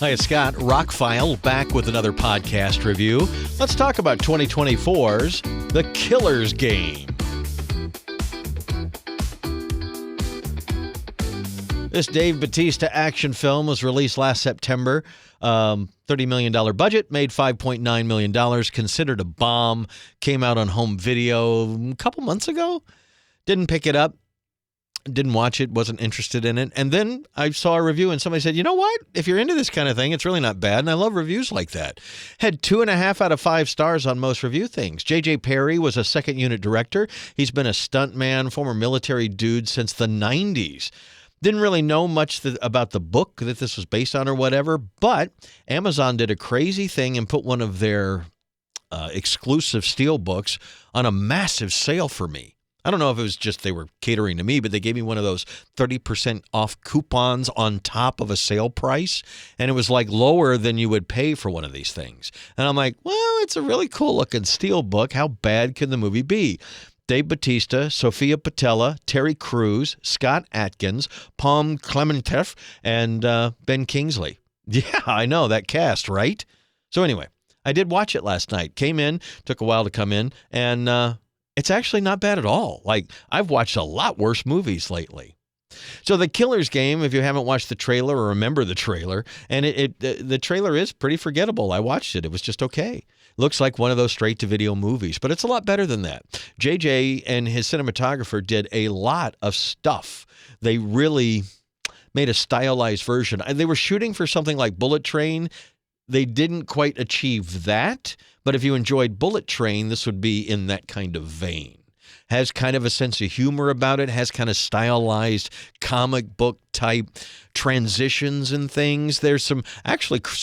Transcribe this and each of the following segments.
Hi, it's Scott. ROCKFILE back with another podcast review. Let's talk about 2024's The Killer's Game. This Dave Bautista action film was released last September. $30 million budget, made $5.9 million, considered a bomb, came out on home video a couple months ago. Didn't pick it up. Didn't watch it, wasn't interested in it. And then I saw a review and somebody said, you know what? If you're into this kind of thing, it's really not bad. And I love reviews like that. Had 2.5 out of 5 stars on most review things. J.J. Perry was a second unit director. He's been a stuntman, former military dude since the 90s. Didn't really know much about the book that this was based on or whatever, but Amazon did a crazy thing and put one of their exclusive steel books on a massive sale for me. I don't know if it was just they were catering to me, but they gave me one of those 30% off coupons on top of a sale price, and it was like lower than you would pay for one of these things. And I'm like, well, it's a really cool-looking steel book. How bad can the movie be? Dave Bautista, Sophia Patella, Terry Crews, Scott Atkins, Palm Clementeff, and Ben Kingsley. Yeah, I know, that cast, right? So anyway, I did watch it last night. Came in, took a while to come in, and it's actually not bad at all. Like, I've watched a lot worse movies lately. So The Killer's Game, if you haven't watched the trailer or remember the trailer, and the trailer is pretty forgettable. I watched it. It was just okay. Looks like one of those straight-to-video movies, but it's a lot better than that. JJ and his cinematographer did a lot of stuff. They really made a stylized version. They were shooting for something like Bullet Train. They didn't quite achieve that, but if you enjoyed Bullet Train, this would be in that kind of vein. Has kind of a sense of humor about it, has kind of stylized comic book type transitions and things. There's some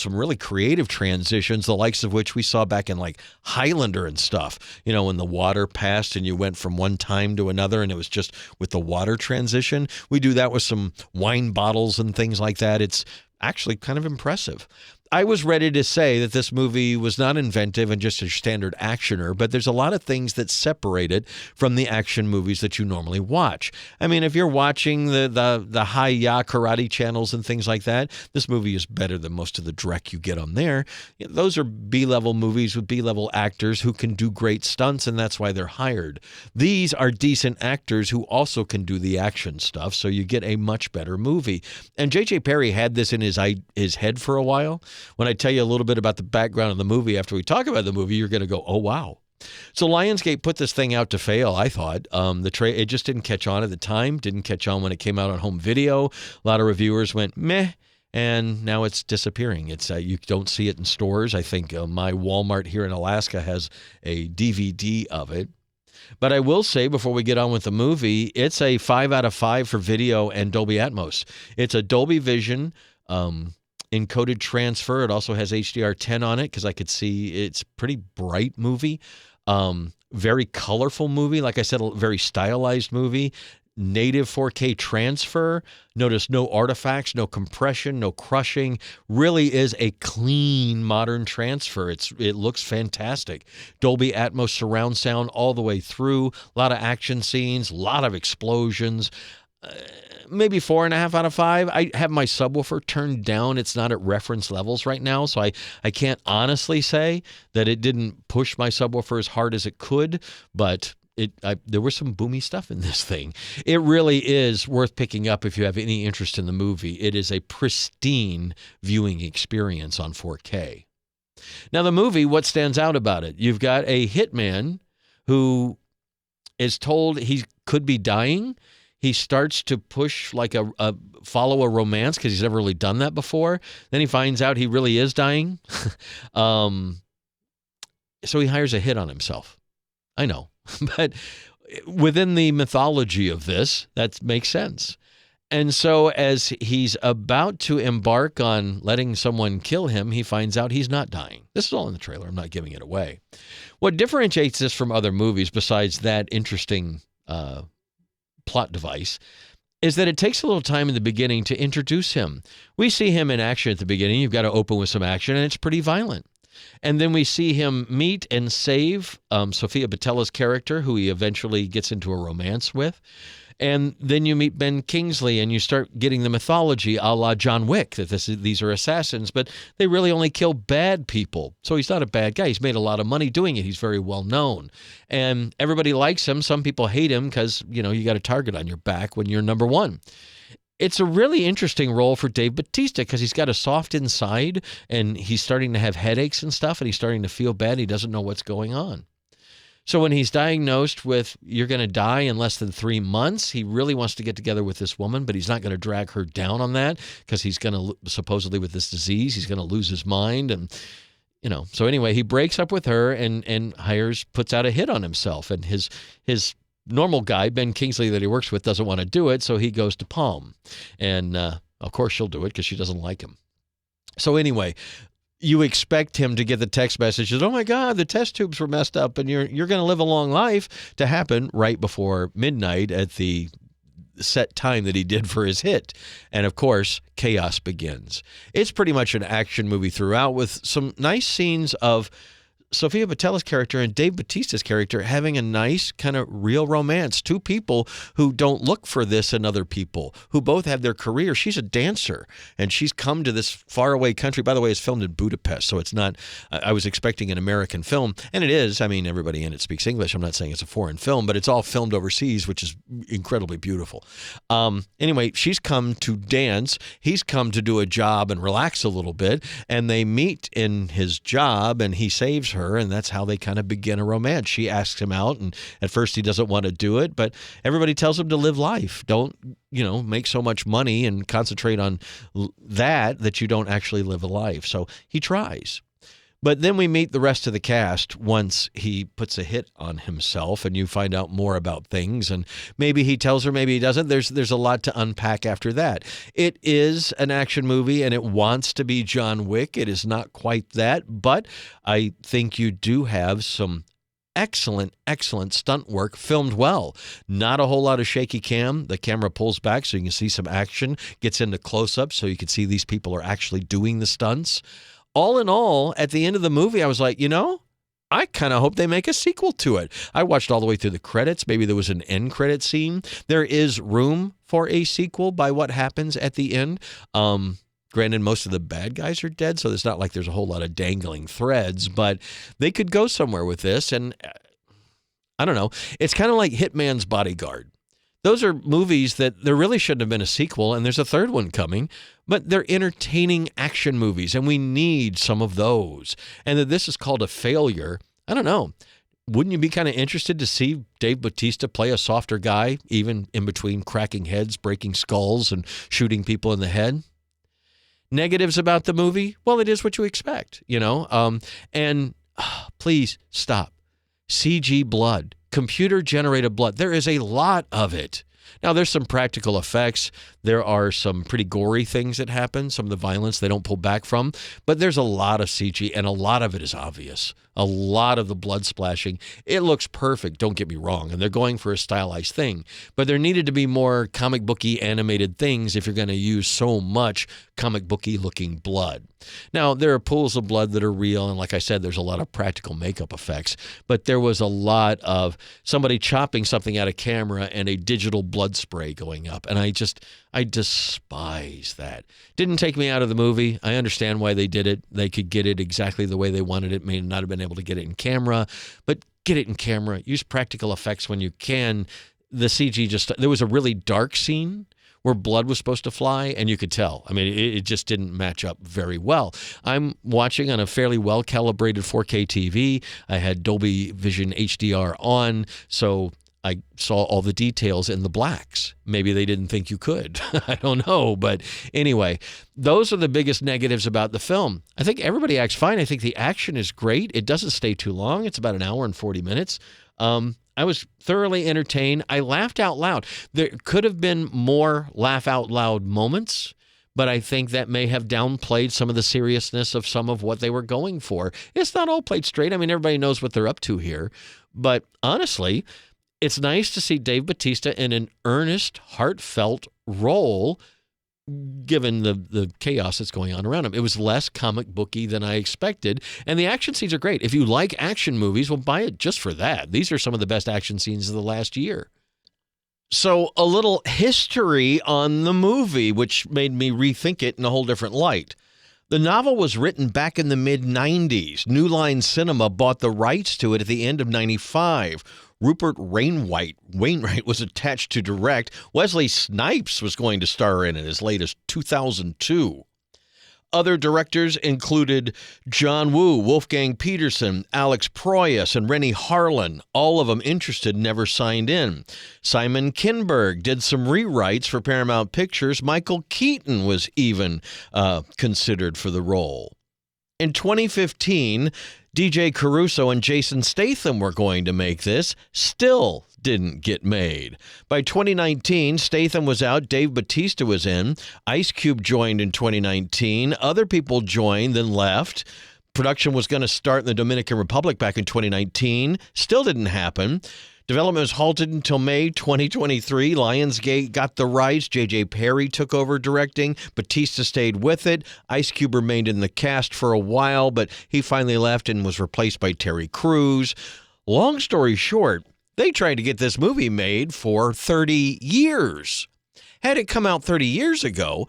really creative transitions, the likes of which we saw back in like Highlander and stuff. You know, when the water passed and you went from one time to another and it was just with the water transition. We do that with some wine bottles and things like that. It's actually kind of impressive. I was ready to say that this movie was not inventive and just a standard actioner, but there's a lot of things that separate it from the action movies that you normally watch. I mean, if you're watching the hi-ya karate channels and things like that, this movie is better than most of the dreck you get on there. Those are B-level movies with B-level actors who can do great stunts, and that's why they're hired. These are decent actors who also can do the action stuff, so you get a much better movie. And J.J. Perry had this in his head for a while. When I tell you a little bit about the background of the movie, after we talk about the movie, you're going to go, oh, wow. So Lionsgate put this thing out to fail, I thought. It just didn't catch on at the time, didn't catch on when it came out on home video. A lot of reviewers went, meh, and now it's disappearing. You don't see it in stores. I think my Walmart here in Alaska has a DVD of it. But I will say, before we get on with the movie, it's a 5 out of 5 for video and Dolby Atmos. It's a Dolby Vision encoded transfer. It also has HDR10 on it because I could see it's a pretty bright movie. Very colorful movie. Like I said, a very stylized movie. Native 4K transfer. Notice no artifacts, no compression, no crushing. Really is a clean modern transfer. It looks fantastic. Dolby Atmos surround sound all the way through. A lot of action scenes, a lot of explosions. Maybe 4.5 out of 5. I have my subwoofer turned down. It's not at reference levels right now, so I can't honestly say that it didn't push my subwoofer as hard as it could, but there was some boomy stuff in this thing. It really is worth picking up if you have any interest in the movie. It is a pristine viewing experience on 4K. Now, the movie, what stands out about it? You've got a hitman who is told he could be dying. He starts to push like follow a romance because he's never really done that before. Then he finds out he really is dying. So he hires a hit on himself. I know. But within the mythology of this, that makes sense. And so as he's about to embark on letting someone kill him, he finds out he's not dying. This is all in the trailer. I'm not giving it away. What differentiates this from other movies, besides that interesting plot device, is that it takes a little time in the beginning to introduce him. We see him in action at the beginning. You've got to open with some action, and it's pretty violent. And then we see him meet and save Sophia Patella's character, who he eventually gets into a romance with. And then you meet Ben Kingsley and you start getting the mythology a la John Wick, that these are assassins, but they really only kill bad people. So he's not a bad guy. He's made a lot of money doing it. He's very well known. And everybody likes him. Some people hate him because, you got a target on your back when you're number one. It's a really interesting role for Dave Bautista because he's got a soft inside and he's starting to have headaches and stuff and he's starting to feel bad. He doesn't know what's going on. So when he's diagnosed with you're going to die in less than 3 months, he really wants to get together with this woman, but he's not going to drag her down on that because he's going to, supposedly with this disease, he's going to lose his mind. And, so anyway, he breaks up with her and puts out a hit on himself. And his normal guy, Ben Kingsley, that he works with, doesn't want to do it, so he goes to Palm. And, of course, she'll do it because she doesn't like him. So anyway, you expect him to get the text messages, oh, my God, the test tubes were messed up, and you're going to live a long life, to happen right before midnight at the set time that he did for his hit. And, of course, chaos begins. It's pretty much an action movie throughout with some nice scenes of Sofia Boutell's character and Dave Bautista's character having a nice kind of real romance. Two people who don't look for this in other people, who both have their career. She's a dancer, and she's come to this faraway country. By the way, it's filmed in Budapest, so it's not, I was expecting an American film, and it is. I mean, everybody in it speaks English. I'm not saying it's a foreign film, but it's all filmed overseas, which is incredibly beautiful. Anyway, she's come to dance. He's come to do a job and relax a little bit, and they meet in his job, and he saves her. And that's how they kind of begin a romance. She asks him out, and at first he doesn't want to do it, but everybody tells him to live life. Don't, make so much money and concentrate on that you don't actually live a life. So he tries. But then we meet the rest of the cast once he puts a hit on himself, and you find out more about things. And maybe he tells her, maybe he doesn't. There's a lot to unpack after that. It is an action movie, and it wants to be John Wick. It is not quite that, but I think you do have some excellent stunt work filmed well. Not a whole lot of shaky cam. The camera pulls back so you can see some action, gets into close-up so you can see these people are actually doing the stunts. All in all, at the end of the movie, I was like, I kind of hope they make a sequel to it. I watched all the way through the credits. Maybe there was an end credit scene. There is room for a sequel by what happens at the end. Granted, most of the bad guys are dead, so it's not like there's a whole lot of dangling threads, but they could go somewhere with this. And I don't know. It's kind of like Hitman's Bodyguard. Those are movies that there really shouldn't have been a sequel, and there's a third one coming, but they're entertaining action movies, and we need some of those. And that this is called a failure, I don't know. Wouldn't you be kind of interested to see Dave Bautista play a softer guy, even in between cracking heads, breaking skulls, and shooting people in the head? Negatives about the movie? Well, it is what you expect, please stop. CG blood. Computer-generated blood. There is a lot of it. Now, there's some practical effects. There are some pretty gory things that happen, some of the violence they don't pull back from, but there's a lot of CG, and a lot of it is obvious. A lot of the blood splashing. It looks perfect, don't get me wrong, and they're going for a stylized thing, but there needed to be more comic booky animated things if you're going to use so much comic booky looking blood. Now, there are pools of blood that are real, and like I said, there's a lot of practical makeup effects, but there was a lot of somebody chopping something out of camera and a digital blood spray going up, and I despise that. Didn't take me out of the movie. I understand why they did it. They could get it exactly the way they wanted it. May not have been able to get it in camera, but get it in camera. Use practical effects when you can. The CG there was a really dark scene where blood was supposed to fly, and you could tell. I mean, it just didn't match up very well. I'm watching on a fairly well-calibrated 4K TV. I had Dolby Vision HDR on, so I saw all the details in the blacks. Maybe they didn't think you could. I don't know. But anyway, those are the biggest negatives about the film. I think everybody acts fine. I think the action is great. It doesn't stay too long. It's about an hour and 40 minutes. I was thoroughly entertained. I laughed out loud. There could have been more laugh out loud moments, but I think that may have downplayed some of the seriousness of some of what they were going for. It's not all played straight. I mean, everybody knows what they're up to here. But honestly, it's nice to see Dave Bautista in an earnest, heartfelt role, given the chaos that's going on around him. It was less comic booky than I expected, and the action scenes are great. If you like action movies, well, buy it just for that. These are some of the best action scenes of the last year. So a little history on the movie, which made me rethink it in a whole different light. The novel was written back in the mid-'90s. New Line Cinema bought the rights to it at the end of '95. Rupert Wainwright was attached to direct. Wesley Snipes was going to star in it as late as 2002. Other directors included John Woo, Wolfgang Peterson, Alex Proyas, and Rennie Harlan. All of them interested, never signed in. Simon Kinberg did some rewrites for Paramount Pictures. Michael Keaton was even considered for the role. In 2015, DJ Caruso and Jason Statham were going to make this. Still didn't get made. By 2019, Statham was out, Dave Bautista was in, Ice Cube joined in 2019, other people joined, then left. Production was going to start in the Dominican Republic back in 2019, still didn't happen. Development was halted until May 2023. Lionsgate got the rights. J.J. Perry took over directing. Bautista stayed with it. Ice Cube remained in the cast for a while, but he finally left and was replaced by Terry Crews. Long story short, they tried to get this movie made for 30 years. Had it come out 30 years ago,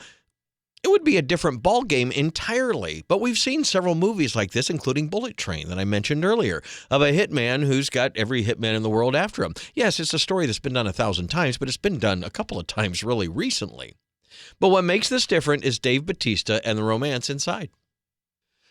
it would be a different ballgame entirely. But we've seen several movies like this, including Bullet Train that I mentioned earlier, of a hitman who's got every hitman in the world after him. Yes, it's a story that's been done 1,000 times, but it's been done a couple of times really recently. But what makes this different is Dave Bautista and the romance inside.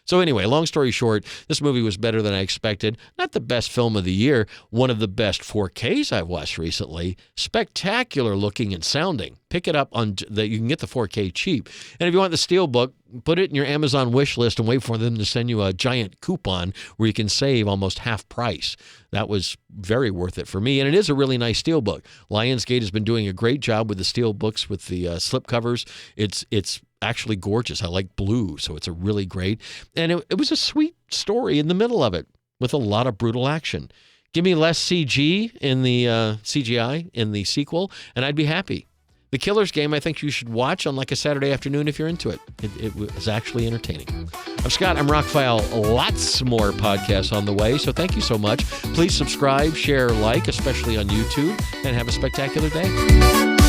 So anyway, long story short, this movie was better than I expected. Not the best film of the year, one of the best 4Ks I've watched recently. Spectacular looking and sounding. Pick it up on you can get the 4K cheap. And if you want the Steelbook, put it in your Amazon wish list and wait for them to send you a giant coupon where you can save almost half price. That was very worth it for me. And it is a really nice Steelbook. Lionsgate has been doing a great job with the Steelbooks with the slipcovers. It's actually gorgeous. I like blue, so it's a really great. And it was a sweet story in the middle of it with a lot of brutal action. Give me less CGI in the sequel, and I'd be happy. The Killer's Game, I think you should watch on like a Saturday afternoon if you're into it. It was actually entertaining. I'm Scott. I'm ROCKFILE. Lots more podcasts on the way, so thank you so much. Please subscribe, share, like, especially on YouTube, and have a spectacular day.